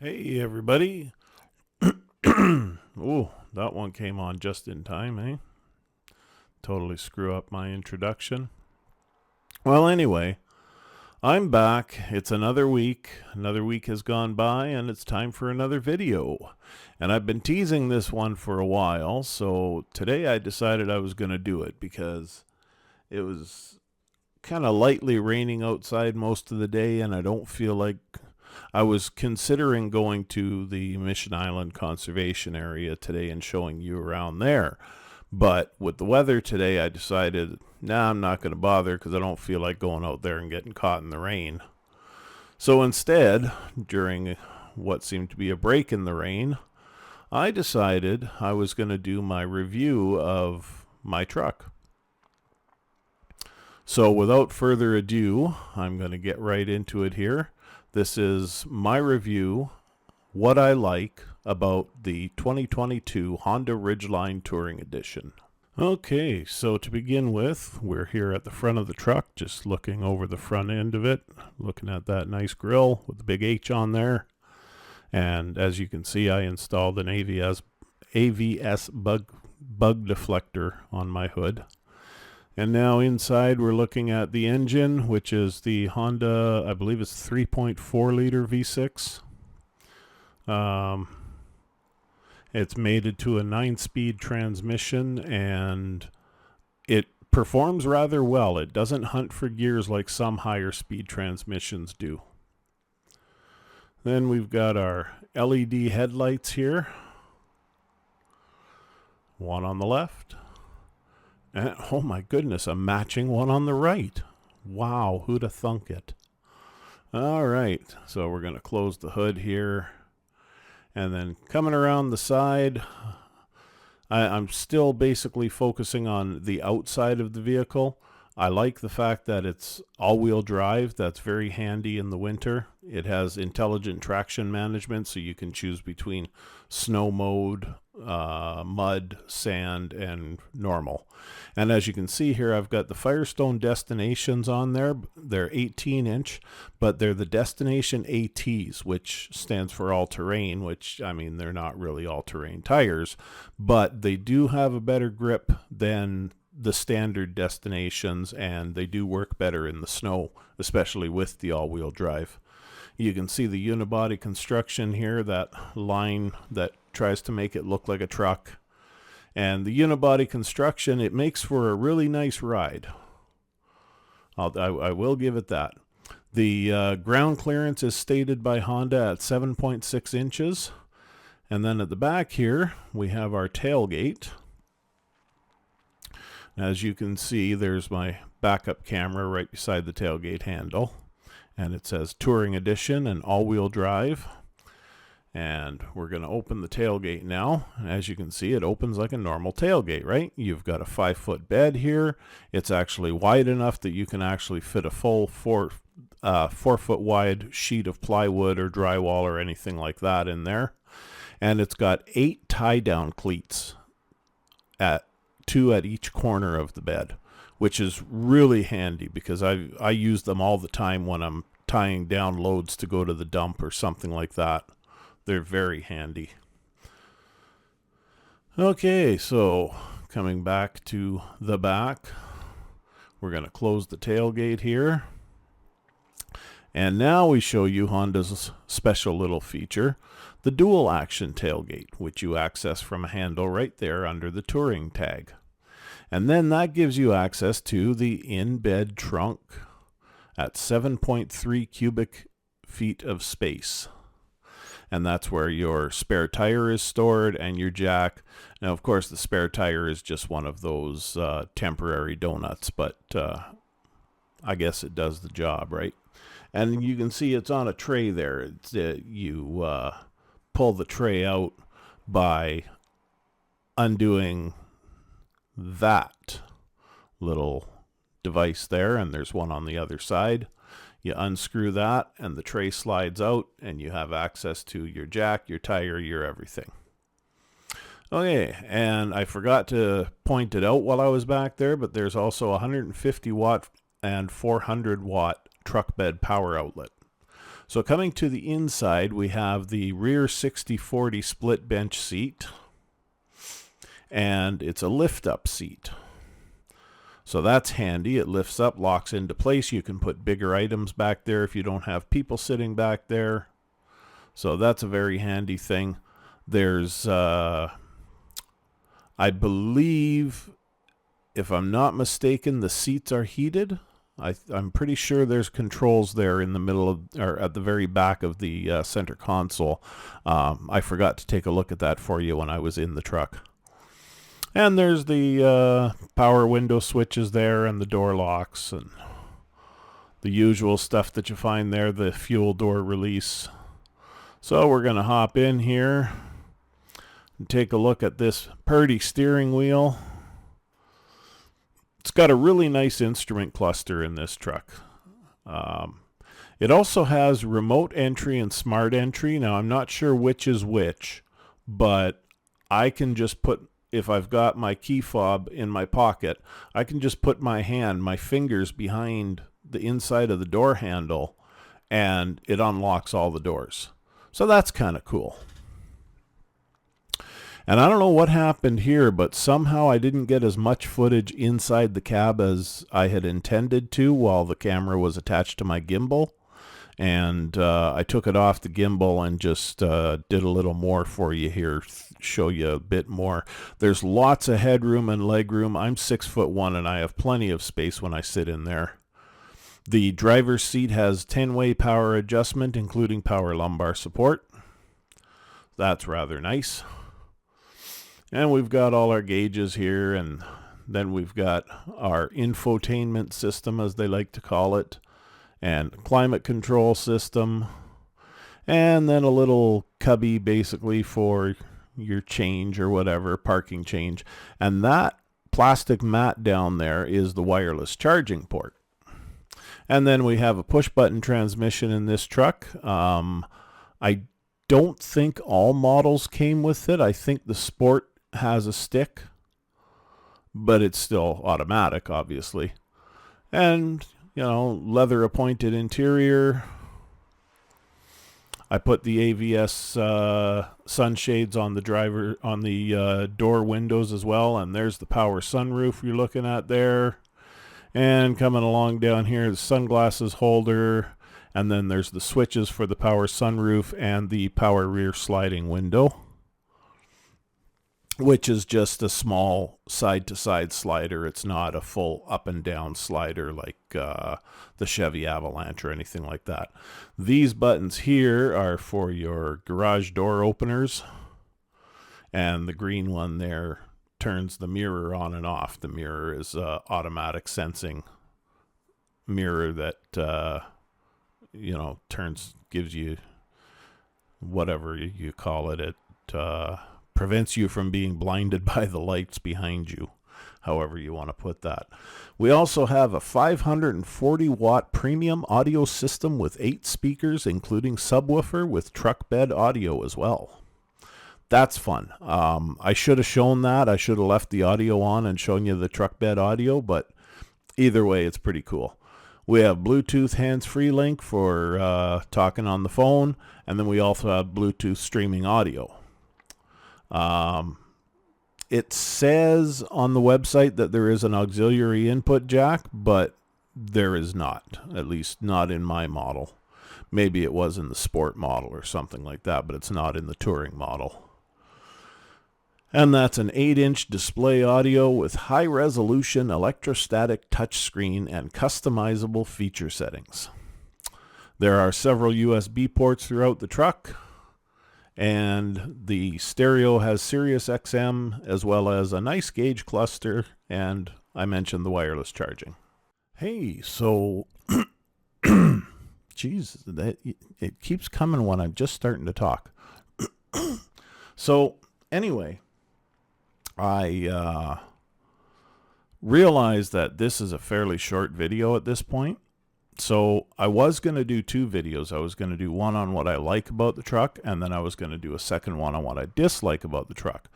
Hey everybody. Ooh, that one came on just in time, eh? Totally screw up my introduction. Well, anyway, I'm back. It's another week. Another week has gone by and it's time for another video. And I've been teasing this one for a while, so today I decided I was going to do it because it was kind of lightly raining outside most of the day and I don't feel like I was considering going to the Mission Island Conservation Area today and showing you around there. But with the weather today, I decided, nah, I'm not going to bother because I don't feel like going out there and getting caught in the rain. So instead, during what seemed to be a break in the rain, I decided I was going to do my review of my truck. So without further ado, I'm going to get right into it here. This is my review, what I like about the 2022 Honda Ridgeline Touring Edition. Okay, so to begin with, we're here at the front of the truck, just looking over the front end of it, looking at that nice grille with the big H on there. And as you can see, I installed an AVS bug deflector on my hood. And now inside we're looking at the engine, which is the Honda, I believe it's 3.4 liter V6. It's mated to a 9-speed transmission and it performs rather well. It doesn't hunt for gears like some higher speed transmissions do. Then we've got our LED headlights here. One on the left. And, oh my goodness, a matching one on the right. Wow, who'd have thunk it? All right, so we're going to close the hood here. And then coming around the side, I'm still basically focusing on the outside of the vehicle. I like the fact that it's all-wheel drive. That's very handy in the winter. It has intelligent traction management, so you can choose between snow mode, mud, sand, and normal. And as you can see here, I've got the Firestone Destinations on there. They're 18-inch, but they're the Destination ATs, which stands for all-terrain, which, I mean, they're not really all-terrain tires, but they do have a better grip than the standard Destinations, and they do work better in the snow, especially with the all-wheel drive. You can see the unibody construction here, that line that tries to make it look like a truck. And the unibody construction, it makes for a really nice ride. I will give it that. The ground clearance is stated by Honda at 7.6 inches. And then at the back here, we have our tailgate. As you can see, there's my backup camera right beside the tailgate handle. And it says Touring Edition and all-wheel drive. And we're going to open the tailgate now. As you can see, it opens like a normal tailgate, right? You've got a 5-foot bed here. It's actually wide enough that you can actually fit a full 4-foot wide sheet of plywood or drywall or anything like that in there. And it's got 8 tie-down cleats, 2 at each corner of the bed, which is really handy because I use them all the time when I'm tying down loads to go to the dump or something like that. They're very handy. Okay, so coming back to the back, we're going to close the tailgate here. And now we show you Honda's special little feature, the dual action tailgate, which you access from a handle right there under the touring tag. And then that gives you access to the in-bed trunk at 7.3 cubic feet of space. And that's where your spare tire is stored and your jack. Now, of course, the spare tire is just one of those temporary donuts, but I guess it does the job, right? And you can see it's on a tray there. You pull the tray out by undoing that little device there, and there's one on the other side. You unscrew that and the tray slides out and you have access to your jack, your tire, your everything. Okay, and I forgot to point it out while I was back there, but there's also a 150 watt and 400 watt truck bed power outlet. So coming to the inside, we have the rear 60/40 split bench seat, and it's a lift-up seat. So that's handy. It lifts up, locks into place. You can put bigger items back there if you don't have people sitting back there. So that's a very handy thing. There's, I believe, if I'm not mistaken, the seats are heated. I'm pretty sure there's controls there in the middle of, or at the very back of the center console. I forgot to take a look at that for you when I was in the truck. And there's the power window switches there, and the door locks, and the usual stuff that you find there, the fuel door release. So we're going to hop in here and take a look at this Purdy steering wheel. It's got a really nice instrument cluster in this truck. It also has remote entry and smart entry. Now, I'm not sure which is which, but I can just put, if I've got my key fob in my pocket, I can just put my fingers behind the inside of the door handle, and it unlocks all the doors. So that's kind of cool. And I don't know what happened here, but somehow I didn't get as much footage inside the cab as I had intended to while the camera was attached to my gimbal. And I took it off the gimbal and just did a little more for you here, show you a bit more. There's lots of headroom and legroom. I'm 6'1" and I have plenty of space when I sit in there. The driver's seat has 10-way power adjustment, including power lumbar support. That's rather nice. And we've got all our gauges here, and then we've got our infotainment system, as they like to call it, and climate control system, and then a little cubby basically for your change or whatever, parking change. And that plastic mat down there is the wireless charging port. And then we have a push-button transmission in this truck. I don't think all models came with it. I think the Sport has a stick, but it's still automatic, obviously. And, you know, leather appointed interior. I put the AVS sunshades on the door windows as well, and there's the power sunroof you're looking at there. And coming along down here, the sunglasses holder, and then there's the switches for the power sunroof and the power rear sliding window, which is just a small side-to-side slider. It's not a full up and down slider like the Chevy Avalanche or anything like that. These buttons here are for your garage door openers, and the green one there turns the mirror on and off. The mirror is automatic sensing mirror that, gives you whatever you call it. It prevents you from being blinded by the lights behind you, however you want to put that. We also have a 540 watt premium audio system with 8 speakers, including subwoofer with truck bed audio as well. That's fun. I should have shown that. I should have left the audio on and shown you the truck bed audio, but either way, it's pretty cool. We have Bluetooth hands-free link for talking on the phone, and then we also have Bluetooth streaming audio. It says on the website that there is an auxiliary input jack, but there is not, at least not in my model. Maybe it was in the Sport model or something like that, but it's not in the Touring model. And that's an 8-inch display audio with high-resolution electrostatic touchscreen and customizable feature settings. There are several USB ports throughout the truck, and the stereo has Sirius XM as well as a nice gauge cluster, and I mentioned the wireless charging. Hey, so, geez, it keeps coming when I'm just starting to talk. So, anyway, I realized that this is a fairly short video at this point. So I was going to do 2 videos. I was going to do one on what I like about the truck, and then I was going to do a second one on what I dislike about the truck.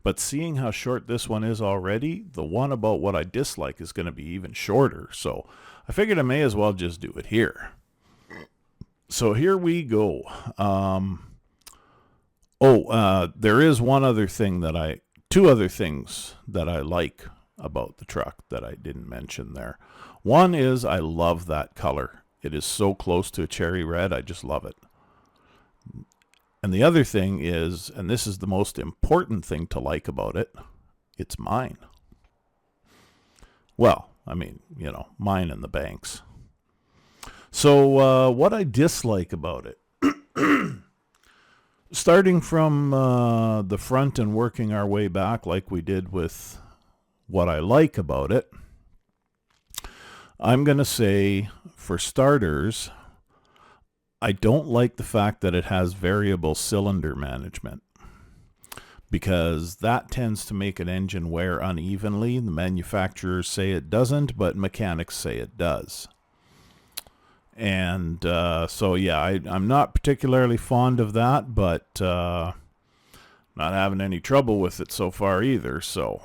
But seeing how short this one is already, the one about what I dislike is going to be even shorter. So I figured I may as well just do it here. So so here we go. There is two other things that I like about the truck that I didn't mention there. One is I love that color. It is so close to a cherry red. I just love it. And the other thing is, and this is the most important thing to like about it, it's mine. Well, I mean, mine and the bank's. So what I dislike about it, starting from the front and working our way back like we did with what I like about it, I'm going to say, for starters, I don't like the fact that it has variable cylinder management, because that tends to make an engine wear unevenly. The manufacturers say it doesn't, but mechanics say it does. And so, yeah, I'm not particularly fond of that, but not having any trouble with it so far either, so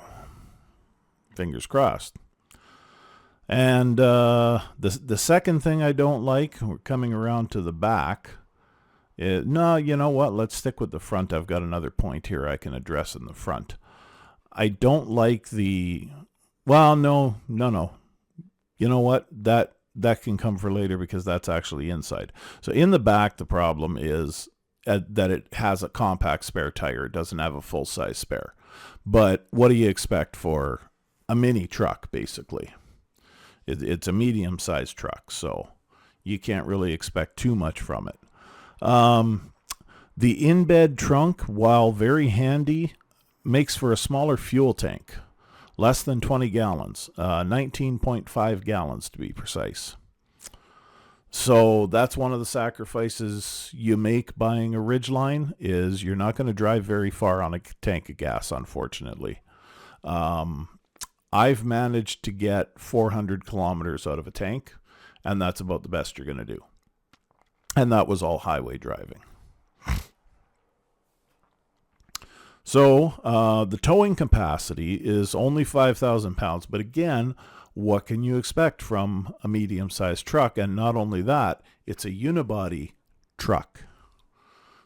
fingers crossed. And the second thing I don't like, we're coming around to the back. No, you know what? Let's stick with the front. I've got another point here I can address in the front. I don't like no. You know what? That can come for later, because that's actually inside. So in the back, the problem is that it has a compact spare tire. It doesn't have a full-size spare. But what do you expect for a mini truck, basically? It's a medium-sized truck, so you can't really expect too much from it. The in-bed trunk, while very handy, makes for a smaller fuel tank, less than 20 gallons, 19.5 gallons to be precise. So that's one of the sacrifices you make buying a Ridgeline, is you're not going to drive very far on a tank of gas, unfortunately. I've managed to get 400 kilometers out of a tank, and that's about the best you're going to do. And that was all highway driving. So the towing capacity is only 5,000 pounds. But again, what can you expect from a medium-sized truck? And not only that, it's a unibody truck.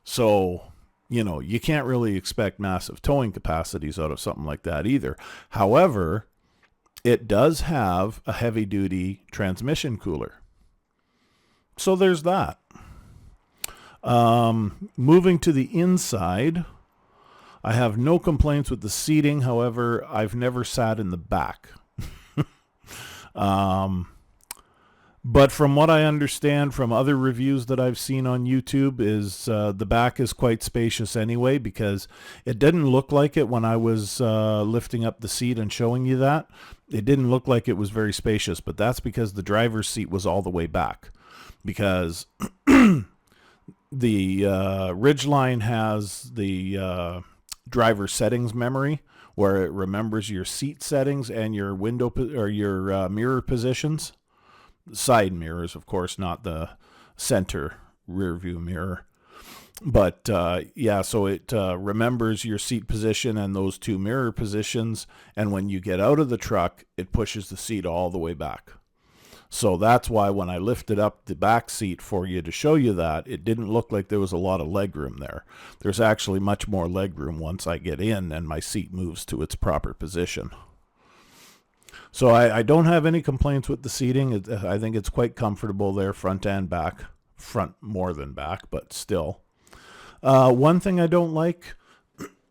So, you can't really expect massive towing capacities out of something like that either. However, it does have a heavy-duty transmission cooler. So there's that. Moving to the inside, I have no complaints with the seating. However, I've never sat in the back. But from what I understand from other reviews that I've seen on YouTube is the back is quite spacious anyway, because it didn't look like it when I was lifting up the seat and showing you that. It didn't look like it was very spacious, but that's because the driver's seat was all the way back. Because the Ridgeline has the driver settings memory, where it remembers your seat settings and your window or your mirror positions. Side mirrors, of course, not the center rear view mirror. But so it remembers your seat position and those two mirror positions, and when you get out of the truck, it pushes the seat all the way back. So that's why when I lifted up the back seat for you to show you that, it didn't look like there was a lot of leg room there. There's actually much more leg room once I get in and my seat moves to its proper position. So I don't have any complaints with the seating. I think it's quite comfortable there, front and back. Front more than back, but still. One thing I don't like,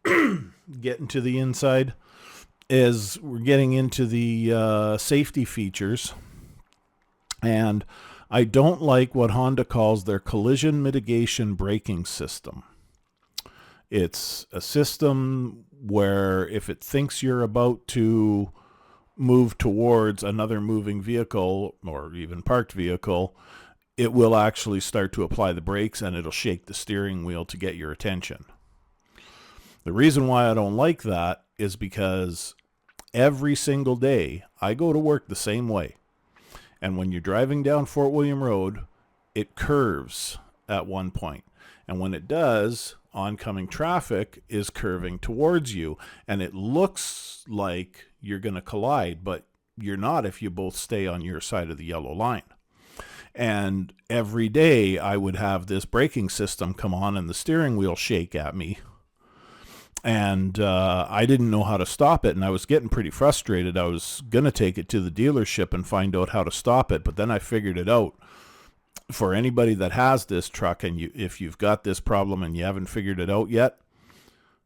getting to the inside, is we're getting into the safety features. And I don't like what Honda calls their collision mitigation braking system. It's a system where if it thinks you're about to move towards another moving vehicle or even parked vehicle, it will actually start to apply the brakes and it'll shake the steering wheel to get your attention. The reason why I don't like that is because every single day I go to work the same way. And when you're driving down Fort William Road, it curves at one point. And when it does, oncoming traffic is curving towards you. And it looks like you're going to collide, but you're not if you both stay on your side of the yellow line. And every day I would have this braking system come on and the steering wheel shake at me. And I didn't know how to stop it, and I was getting pretty frustrated. I was going to take it to the dealership and find out how to stop it, but then I figured it out. For anybody that has this truck, and if you've got this problem and you haven't figured it out yet,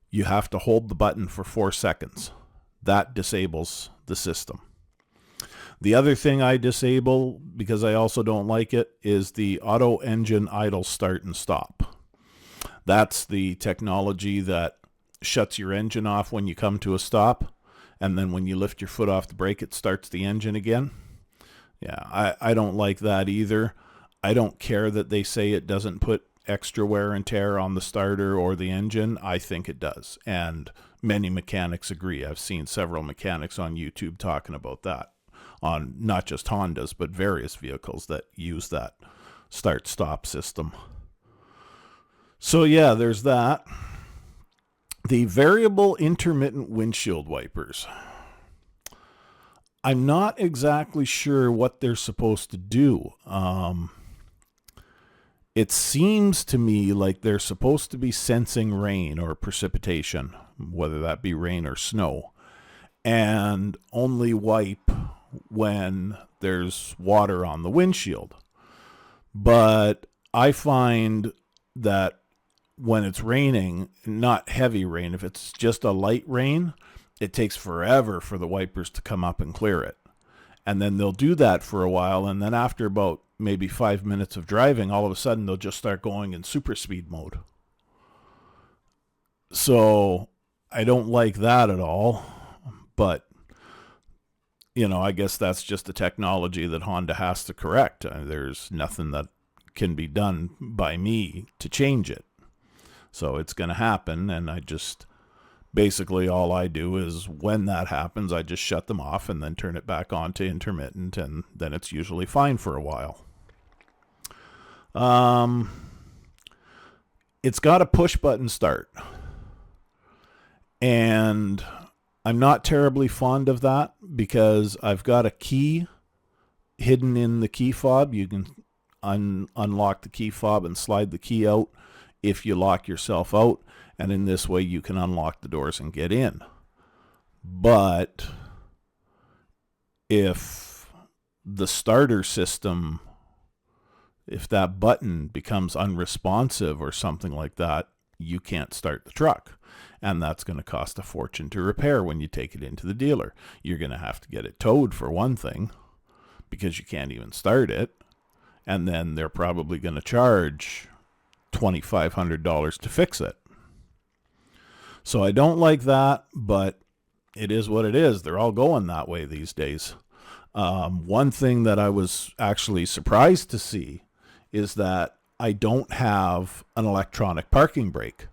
you have to hold the button for 4 seconds. That disables the system. The other thing I disable, because I also don't like it, is the auto engine idle start and stop. That's the technology that shuts your engine off when you come to a stop, and then when you lift your foot off the brake, it starts the engine again. Yeah, I don't like that either. I don't care that they say it doesn't put extra wear and tear on the starter or the engine. I think it does, and many mechanics agree. I've seen several mechanics on YouTube talking about that, on not just Hondas, but various vehicles that use that start-stop system. So yeah, there's that. The variable intermittent windshield wipers. I'm not exactly sure what they're supposed to do. It seems to me like they're supposed to be sensing rain or precipitation, whether that be rain or snow, and only wipe when there's water on the windshield. But I find that when it's raining, not heavy rain, if it's just a light rain, it takes forever for the wipers to come up and clear it. And then they'll do that for a while, and then after about maybe 5 minutes of driving, all of a sudden they'll just start going in super speed mode. So I don't like that at all, but I guess that's just the technology that Honda has to correct. There's nothing that can be done by me to change it. So it's going to happen, and basically all I do is when that happens, I just shut them off and then turn it back on to intermittent, and then it's usually fine for a while. It's got a push button start, and I'm not terribly fond of that because I've got a key hidden in the key fob. You can unlock the key fob and slide the key out if you lock yourself out, and in this way you can unlock the doors and get in. But if the starter system, if that button becomes unresponsive or something like that, you can't start the truck. And that's going to cost a fortune to repair when you take it into the dealer. You're going to have to get it towed for one thing, because you can't even start it. And then they're probably going to charge $2,500 to fix it. So I don't like that, but it is what it is. They're all going that way these days. One thing that I was actually surprised to see is that I don't have an electronic parking brake.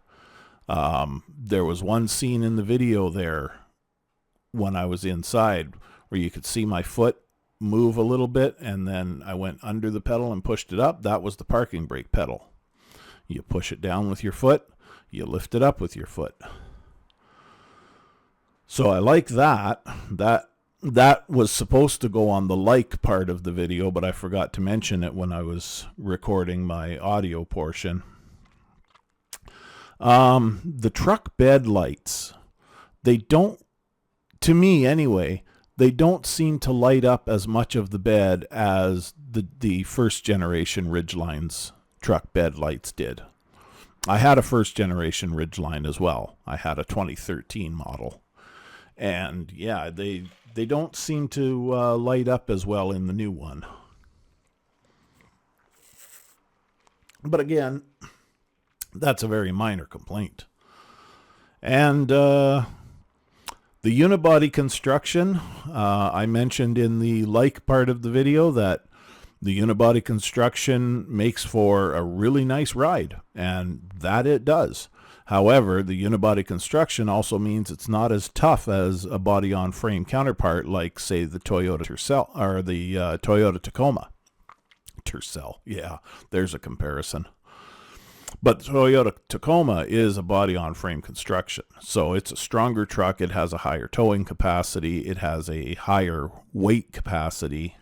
There was one scene in the video there when I was inside where you could see my foot move a little bit, and then I went under the pedal and pushed it up. That was the parking brake pedal. You push it down with your foot, you lift it up with your foot. So I like that. That was supposed to go on the like part of the video, but I forgot to mention it when I was recording my audio portion. The truck bed lights, they don't, to me anyway, they don't seem to light up as much of the bed as the first generation Ridgeline's truck bed lights did. I had a first generation Ridgeline as well. I had a 2013 model. And yeah, they don't seem to light up as well in the new one. But again, that's a very minor complaint. And the unibody construction, I mentioned in the like part of the video that the unibody construction makes for a really nice ride, and that it does. However, the unibody construction also means it's not as tough as a body-on-frame counterpart like, say, the Toyota Tercel or the Toyota Tacoma. Tercel, yeah, there's a comparison. But the Toyota Tacoma is a body-on-frame construction, so it's a stronger truck. It has a higher towing capacity. It has a higher weight capacity.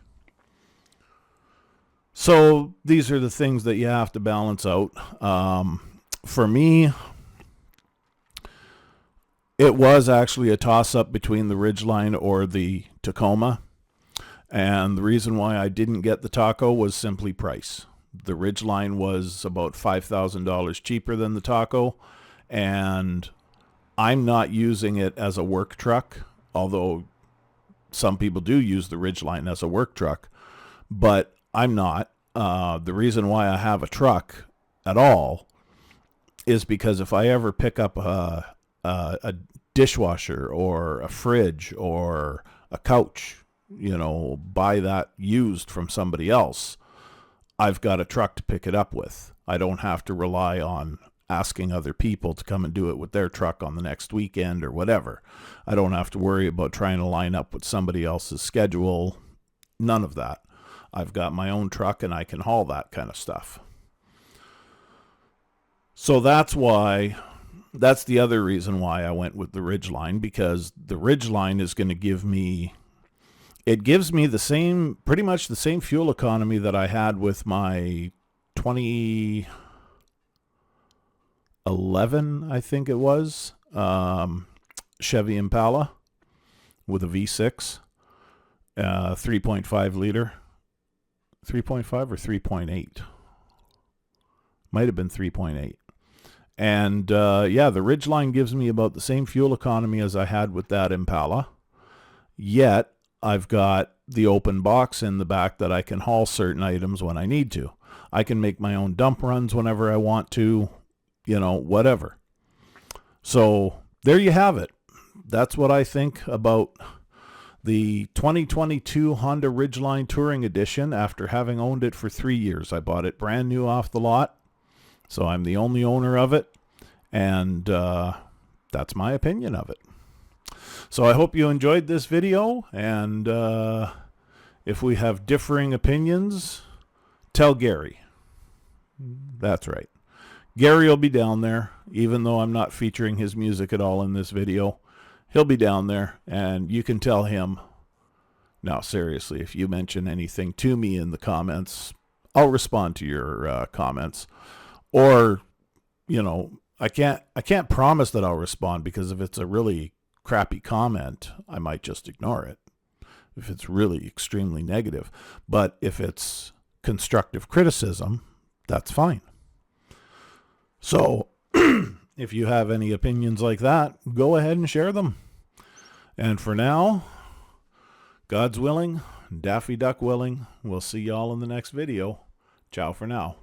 So these are the things that you have to balance out. For me, it was actually a toss-up between the Ridgeline or the Tacoma. And the reason why I didn't get the Taco was simply price. The Ridgeline was about $5,000 cheaper than the Taco, and I'm not using it as a work truck, although some people do use the Ridgeline as a work truck, but I'm not. The reason why I have a truck at all is because if I ever pick up a dishwasher or a fridge or a couch, buy that used from somebody else, I've got a truck to pick it up with. I don't have to rely on asking other people to come and do it with their truck on the next weekend or whatever. I don't have to worry about trying to line up with somebody else's schedule. None of that. I've got my own truck and I can haul that kind of stuff. So that's the other reason why I went with the Ridgeline, because the Ridgeline is going to gives me pretty much the same fuel economy that I had with my 2011, I think it was, Chevy Impala with a V6, 3.5 liter, 3.5 or 3.8, might have been 3.8. And the Ridgeline gives me about the same fuel economy as I had with that Impala, yet I've got the open box in the back that I can haul certain items when I need to. I can make my own dump runs whenever I want to, whatever. So there you have it. That's what I think about the 2022 Honda Ridgeline Touring Edition after having owned it for 3 years. I bought it brand new off the lot, so I'm the only owner of it, and that's my opinion of it. So I hope you enjoyed this video, and if we have differing opinions, tell Gary. That's right. Gary will be down there, even though I'm not featuring his music at all in this video. He'll be down there, and you can tell him. Now, seriously, if you mention anything to me in the comments, I'll respond to your comments. Or, I can't promise that I'll respond, because if it's a really crappy comment, I might just ignore it if it's really extremely negative. But if it's constructive criticism, that's fine. So if you have any opinions like that, go ahead and share them. And for now, God's willing, Daffy Duck willing, we'll see y'all in the next video. Ciao for now.